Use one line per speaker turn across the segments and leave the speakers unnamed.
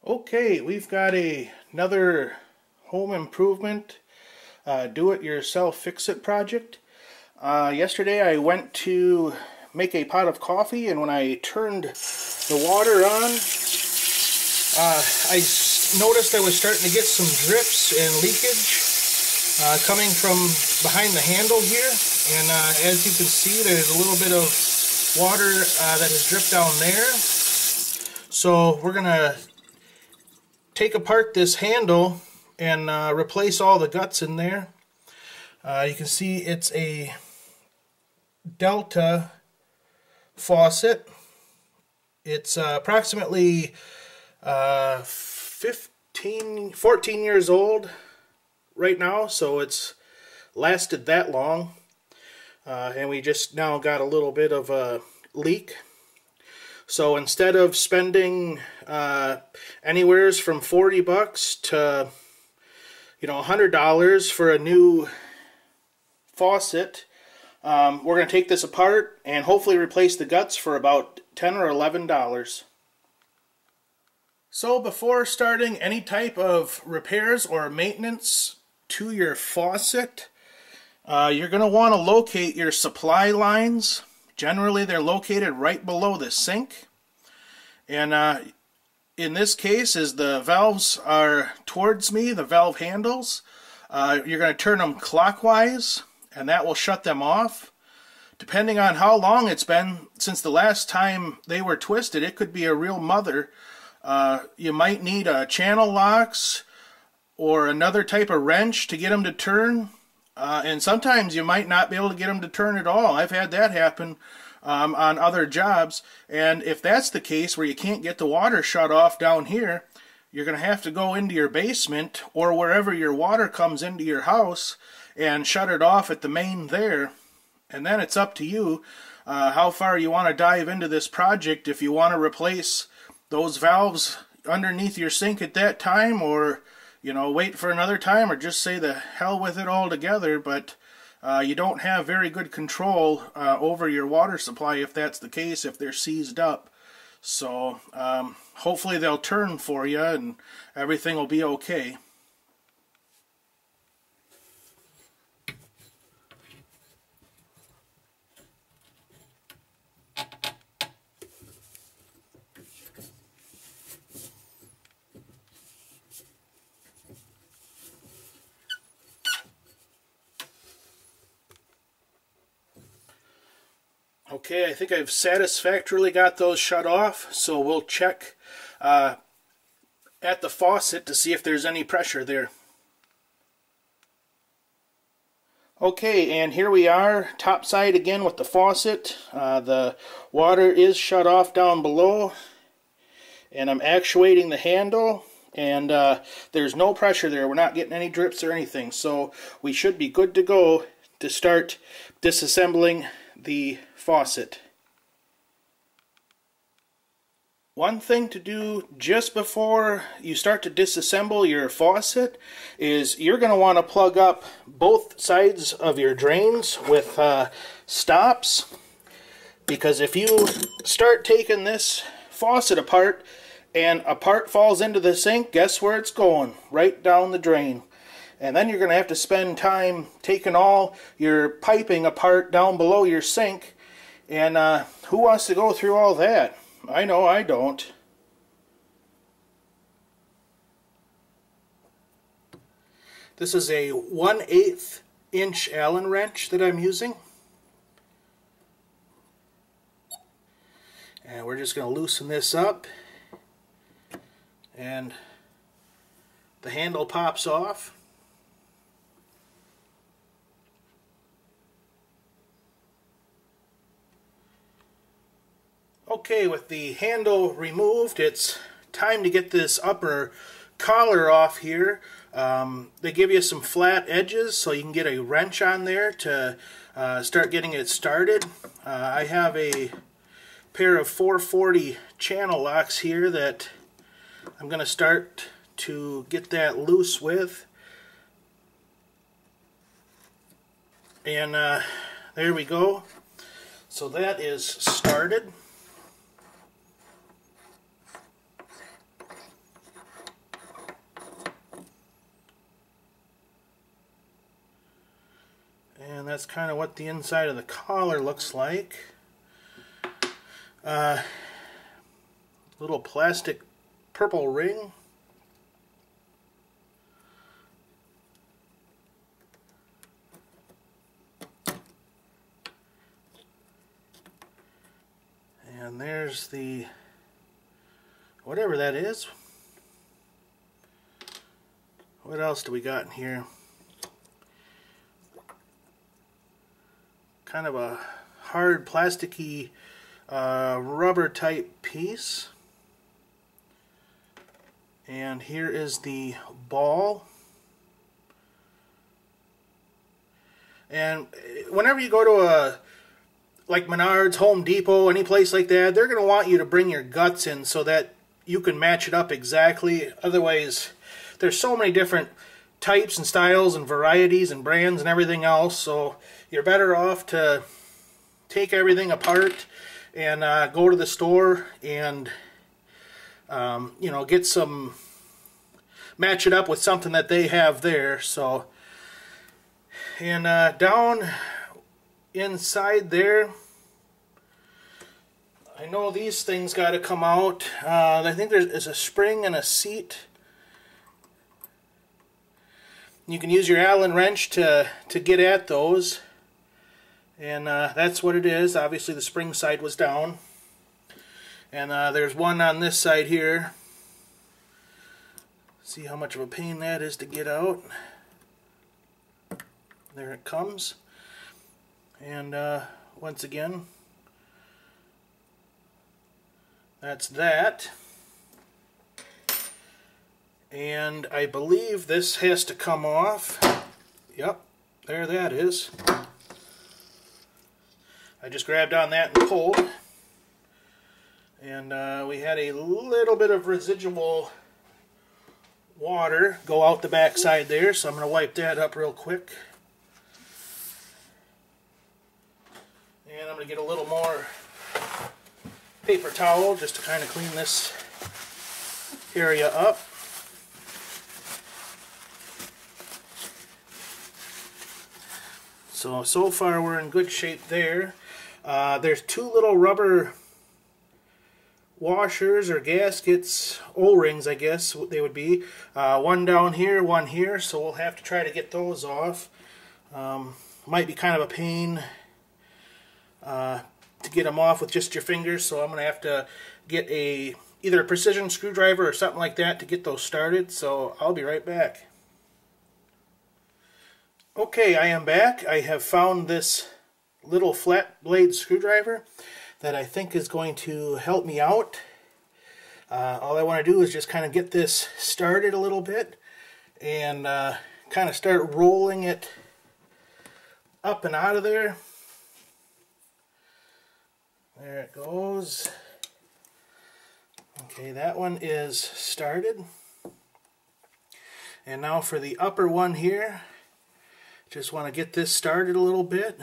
Okay, we've got another home improvement, do-it-yourself fix-it project. Yesterday I went to make a pot of coffee, and when I turned the water on, I noticed I was starting to get some drips and leakage coming from behind the handle here. And as you can see, there's a little bit of water that has dripped down there. So we're going to take apart this handle and replace all the guts in there. You can see it's a Delta faucet. It's approximately 14 years old right now, so it's lasted that long. And we just now got a little bit of a leak. So instead of spending anywhere from $40 to $100 for a new faucet, we're going to take this apart and hopefully replace the guts for about $10 or $11. So before starting any type of repairs or maintenance to your faucet, you're going to want to locate your supply lines. Generally, they're located right below the sink. And in this case, as the valves are towards me, the valve handles, you're going to turn them clockwise, and that will shut them off. Depending on how long it's been since the last time they were twisted, it could be a real mother. You might need a channel locks or another type of wrench to get them to turn. And sometimes you might not be able to get them to turn at all. I've had that happen on other jobs. And if that's the case, where you can't get the water shut off down here, you're going to have to go into your basement or wherever your water comes into your house and shut it off at the main there. And then it's up to you how far you want to dive into this project. If you want to replace those valves underneath your sink at that time, or wait for another time, or just say the hell with it altogether. But you don't have very good control over your water supply if that's the case, if they're seized up. So hopefully they'll turn for you and everything will be okay. Okay, I think I've satisfactorily got those shut off, so we'll check at the faucet to see if there's any pressure there. Okay, and here we are, top side again with the faucet. The water is shut off down below, and I'm actuating the handle, and there's no pressure there. We're not getting any drips or anything, so we should be good to go to start disassembling the faucet. One thing to do just before you start to disassemble your faucet is you're going to want to plug up both sides of your drains with stops, because if you start taking this faucet apart and a part falls into the sink, guess where it's going? Right down the drain. And then you're going to have to spend time taking all your piping apart down below your sink. And who wants to go through all that? I know I don't. This is a 1/8 inch Allen wrench that I'm using. And we're just going to loosen this up. And the handle pops off. Okay, with the handle removed, it's time to get this upper collar off here. They give you some flat edges so you can get a wrench on there to start getting it started. I have a pair of 440 channel locks here that I'm going to start to get that loose with. And there we go. So that is started. that's kind of what the inside of the collar looks like. Little plastic purple ring. And there's the, whatever that is. What else do we got in here? Kind of a hard plasticky rubber type piece. And here is the ball. And whenever you go to a, like Menards, Home Depot, any place like that, they're going to want you to bring your guts in so that you can match it up exactly. Otherwise, there's so many different types and styles and varieties and brands and everything else, so you're better off to take everything apart and go to the store and you know, get some, match it up with something that they have there. So, and down inside there, I know these things got to come out. I think there's a spring and a seat. You can use your Allen wrench to get at those, and that's what it is. Obviously the spring side was down, and there's one on this side here. See how much of a pain that is to get out. There it comes, and once again, that's that. And I believe this has to come off. Yep, there that is. I just grabbed on that and pulled. And we had a little bit of residual water go out the back side there, so I'm going to wipe that up real quick. And I'm going to get a little more paper towel just to kind of clean this area up. So far we're in good shape there. There's two little rubber washers or gaskets, O-rings I guess they would be. One down here, one here, so we'll have to try to get those off. Might be kind of a pain to get them off with just your fingers, so I'm going to have to get either a precision screwdriver or something like that to get those started, so I'll be right back. Okay, I am back. I have found this little flat blade screwdriver that I think is going to help me out. All I want to do is just kind of get this started a little bit and kind of start rolling it up and out of there. There it goes. Okay, that one is started. And now for the upper one here. Just want to get this started a little bit.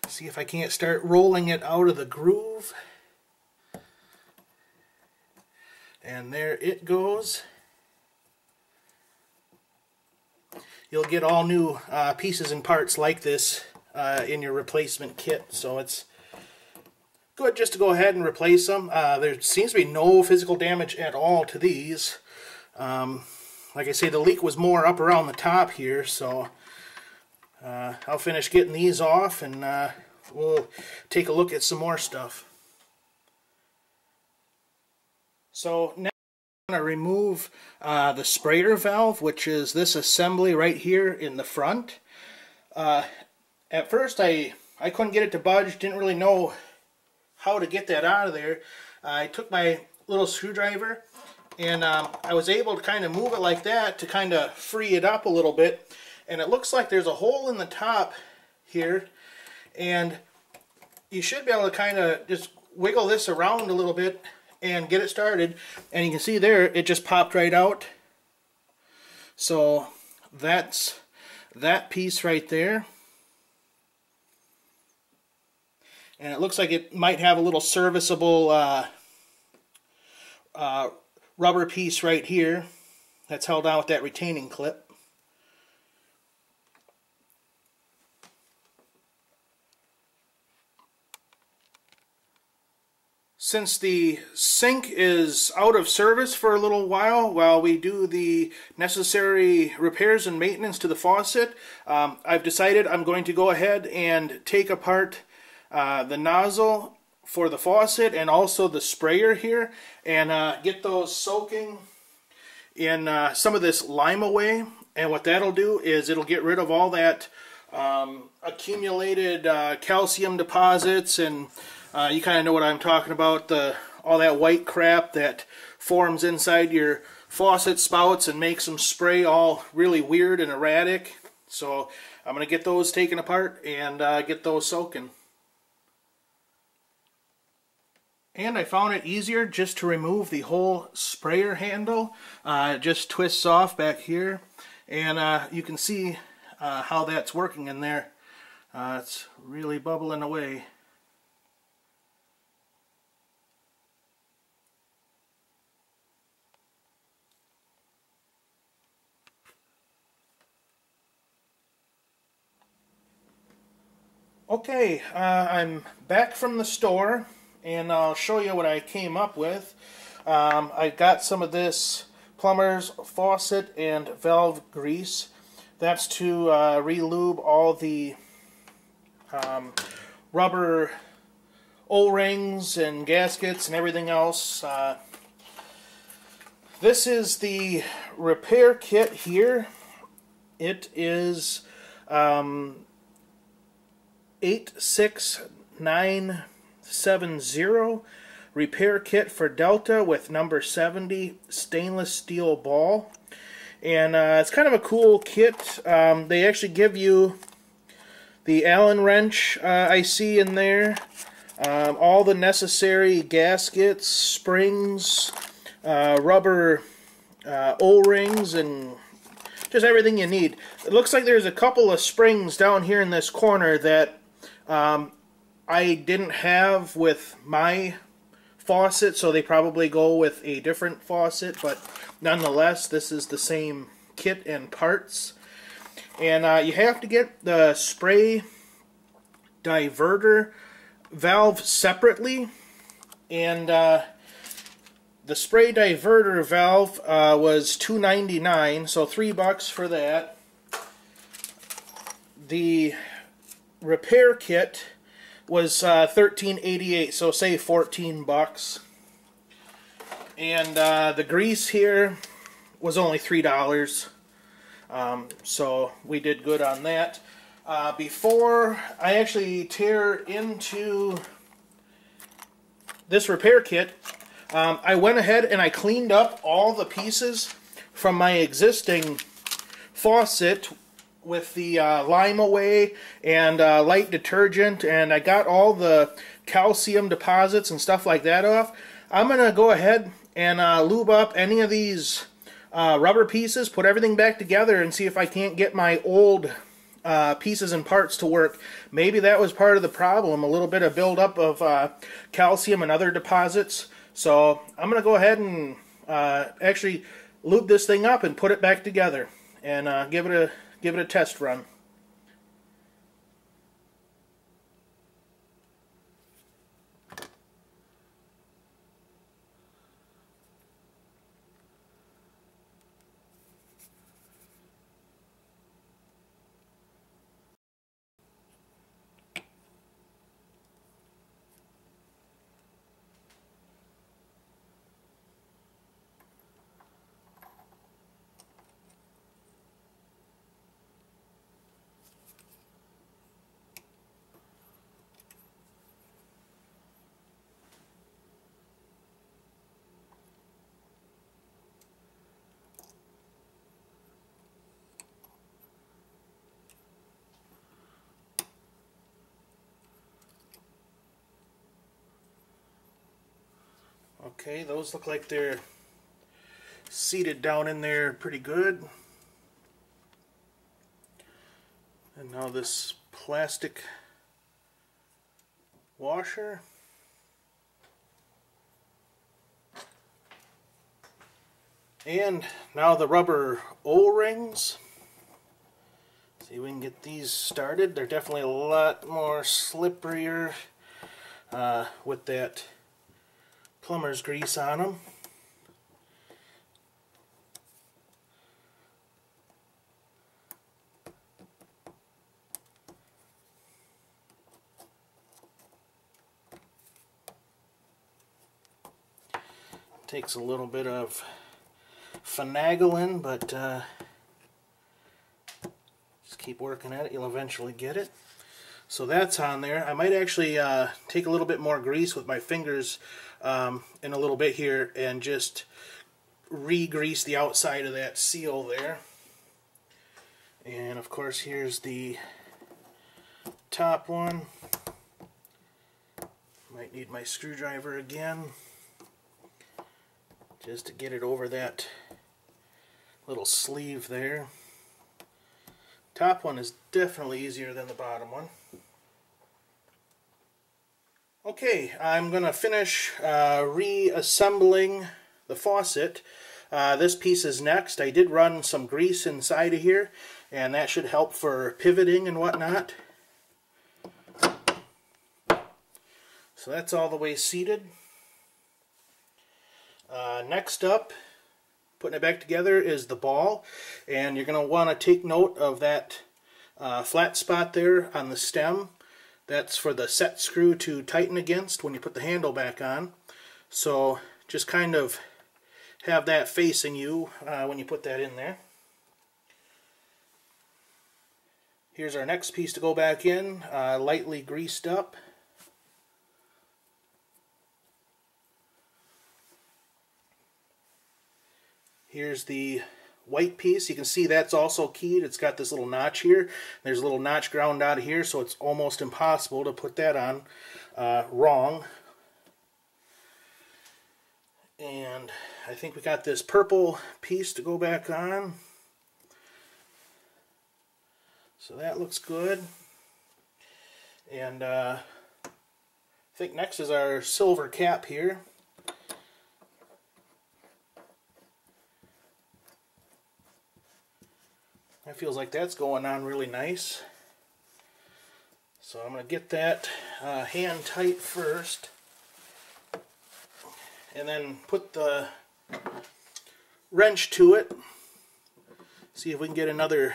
See if I can't start rolling it out of the groove. And there it goes. You'll get all new pieces and parts like this in your replacement kit, so it's good just to go ahead and replace them. There seems to be no physical damage at all to these. Like I say, the leak was more up around the top here, so I'll finish getting these off and we'll take a look at some more stuff. So now I'm going to remove the sprayer valve, which is this assembly right here in the front. At first I couldn't get it to budge, didn't really know how to get that out of there. I took my little screwdriver and I was able to kind of move it like that to kind of free it up a little bit. And it looks like there's a hole in the top here, and you should be able to kind of just wiggle this around a little bit and get it started. And you can see there, it just popped right out. So that's that piece right there. And it looks like it might have a little serviceable rubber piece right here that's held on with that retaining clip. Since the sink is out of service for a little while we do the necessary repairs and maintenance to the faucet, I've decided I'm going to go ahead and take apart the nozzle for the faucet and also the sprayer here and get those soaking in some of this lime away. And what that'll do is it'll get rid of all that accumulated calcium deposits, and you kind of know what I'm talking about, all that white crap that forms inside your faucet spouts and makes them spray all really weird and erratic. So I'm going to get those taken apart and get those soaking. And I found it easier just to remove the whole sprayer handle. It just twists off back here, and you can see how that's working in there. It's really bubbling away. Okay, I'm back from the store, and I'll show you what I came up with. I got some of this Plumbers Faucet and Valve grease. That's to re-lube all the rubber O-rings and gaskets and everything else. This is the repair kit here. It is 86970 repair kit for Delta with number 70 stainless steel ball. And it's kind of a cool kit. They actually give you the Allen wrench I see in there, all the necessary gaskets, springs, rubber O-rings, and just everything you need. It looks like there's a couple of springs down here in this corner that I didn't have with my faucet, so they probably go with a different faucet, but nonetheless, this is the same kit and parts. And you have to get the spray diverter valve separately, and the spray diverter valve was $2.99, so $3 for that. The repair kit was $13.88, so say $14. And the grease here was only $3, so we did good on that. Before I actually tear into this repair kit, I went ahead and I cleaned up all the pieces from my existing faucet with the lime away and light detergent, and I got all the calcium deposits and stuff like that off. I'm going to go ahead and lube up any of these rubber pieces, put everything back together, and see if I can't get my old pieces and parts to work. Maybe that was part of the problem, a little bit of buildup of calcium and other deposits. So I'm going to go ahead and actually lube this thing up and put it back together and give it a test run. Okay, those look like they're seated down in there pretty good. And now this plastic washer. And now the rubber O-rings. See if we can get these started. They're definitely a lot more slipperier with that plumber's grease on them. Takes a little bit of finagling, but just keep working at it. You'll eventually get it. So that's on there. I might actually take a little bit more grease with my fingers in a little bit here and just re-grease the outside of that seal there. And of course here's the top one. Might need my screwdriver again just to get it over that little sleeve there. Top one is definitely easier than the bottom one. Okay, I'm going to finish reassembling the faucet. This piece is next. I did run some grease inside of here, and that should help for pivoting and whatnot. So that's all the way seated. Next up, putting it back together, is the ball, and you're going to want to take note of that flat spot there on the stem. That's for the set screw to tighten against when you put the handle back on. So just kind of have that facing you when you put that in there. Here's our next piece to go back in, lightly greased up. Here's the white piece. You can see that's also keyed. It's got this little notch here. There's a little notch ground out of here, so it's almost impossible to put that on wrong. And I think we got this purple piece to go back on. So that looks good. And I think next is our silver cap here. That feels like that's going on really nice. So I'm going to get that hand tight first, and then put the wrench to it. See if we can get another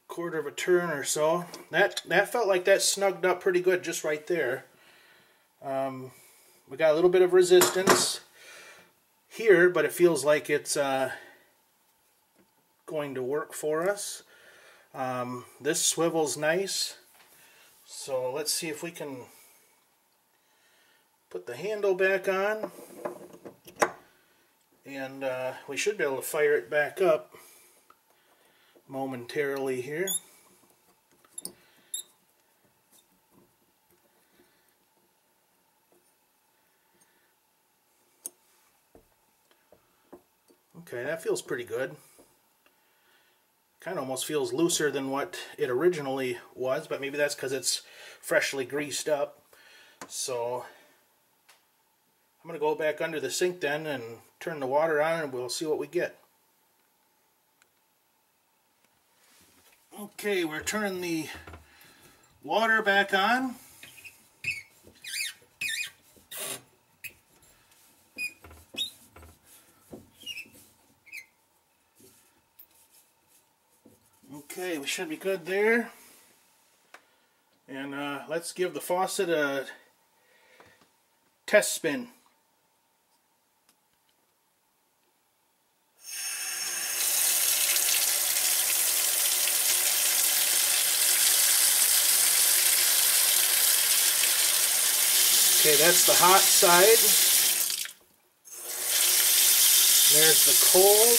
quarter of a turn or so. That felt like that snugged up pretty good just right there. We got a little bit of resistance here, but it feels like it's going to work for us. This swivel's nice, so let's see if we can put the handle back on, and we should be able to fire it back up momentarily here. Okay, that feels pretty good. Kind of almost feels looser than what it originally was, but maybe that's because it's freshly greased up. So I'm going to go back under the sink then and turn the water on, and we'll see what we get. Okay, we're turning the water back on. Okay, we should be good there. And let's give the faucet a test spin. Okay, that's the hot side. There's the cold.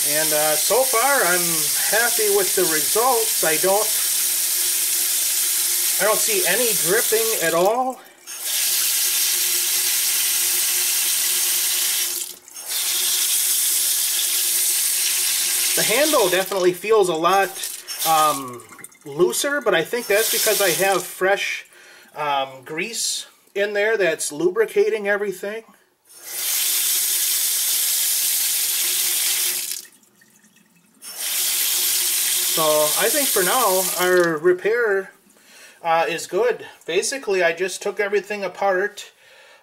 And so far I'm happy with the results. I don't see any dripping at all. The handle definitely feels a lot looser, but I think that's because I have fresh grease in there that's lubricating everything. So I think for now our repair is good. Basically, I just took everything apart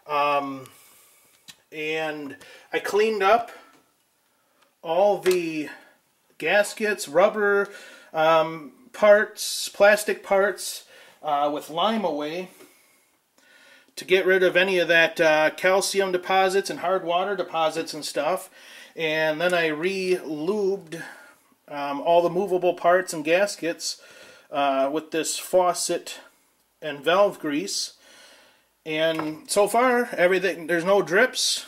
and I cleaned up all the gaskets, rubber parts, plastic parts with lime away to get rid of any of that calcium deposits and hard water deposits and stuff. And then I re-lubed all the movable parts and gaskets with this faucet and valve grease. And so far, everything, there's no drips.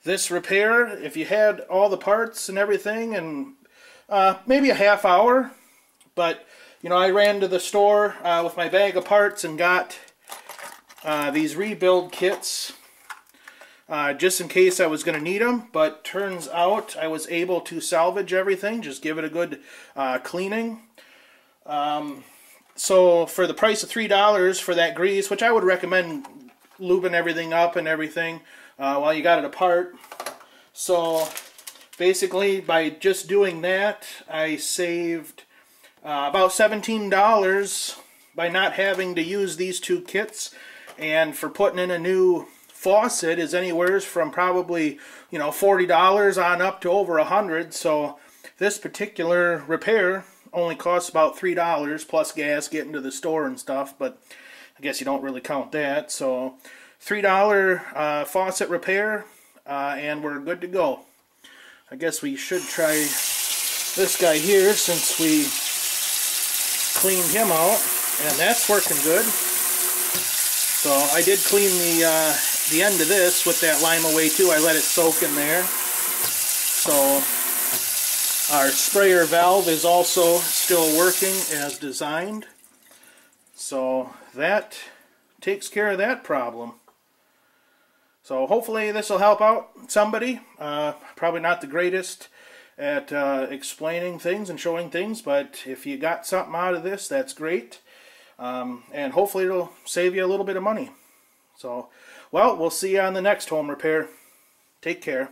This repair, if you had all the parts and everything, and maybe a half hour, but you know, I ran to the store with my bag of parts and got these rebuild kits just in case I was going to need them, but turns out I was able to salvage everything, just give it a good cleaning. So for the price of $3 for that grease, which I would recommend lubing everything up and everything while you got it apart. So basically by just doing that, I saved about $17 by not having to use these two kits, and for putting in a new faucet is anywhere from probably, you know, $40 on up to over $100. So this particular repair only costs about $3 plus gas getting to the store and stuff, but I guess you don't really count that. So $3 faucet repair and we're good to go. I guess we should try this guy here since we cleaned him out, and that's working good. So I did clean the end of this with that lime away too. I let it soak in there. So our sprayer valve is also still working as designed. So that takes care of that problem. So hopefully this will help out somebody. Probably not the greatest at explaining things and showing things, but if you got something out of this, that's great. And hopefully it'll save you a little bit of money. So, well, we'll see you on the next home repair. Take care.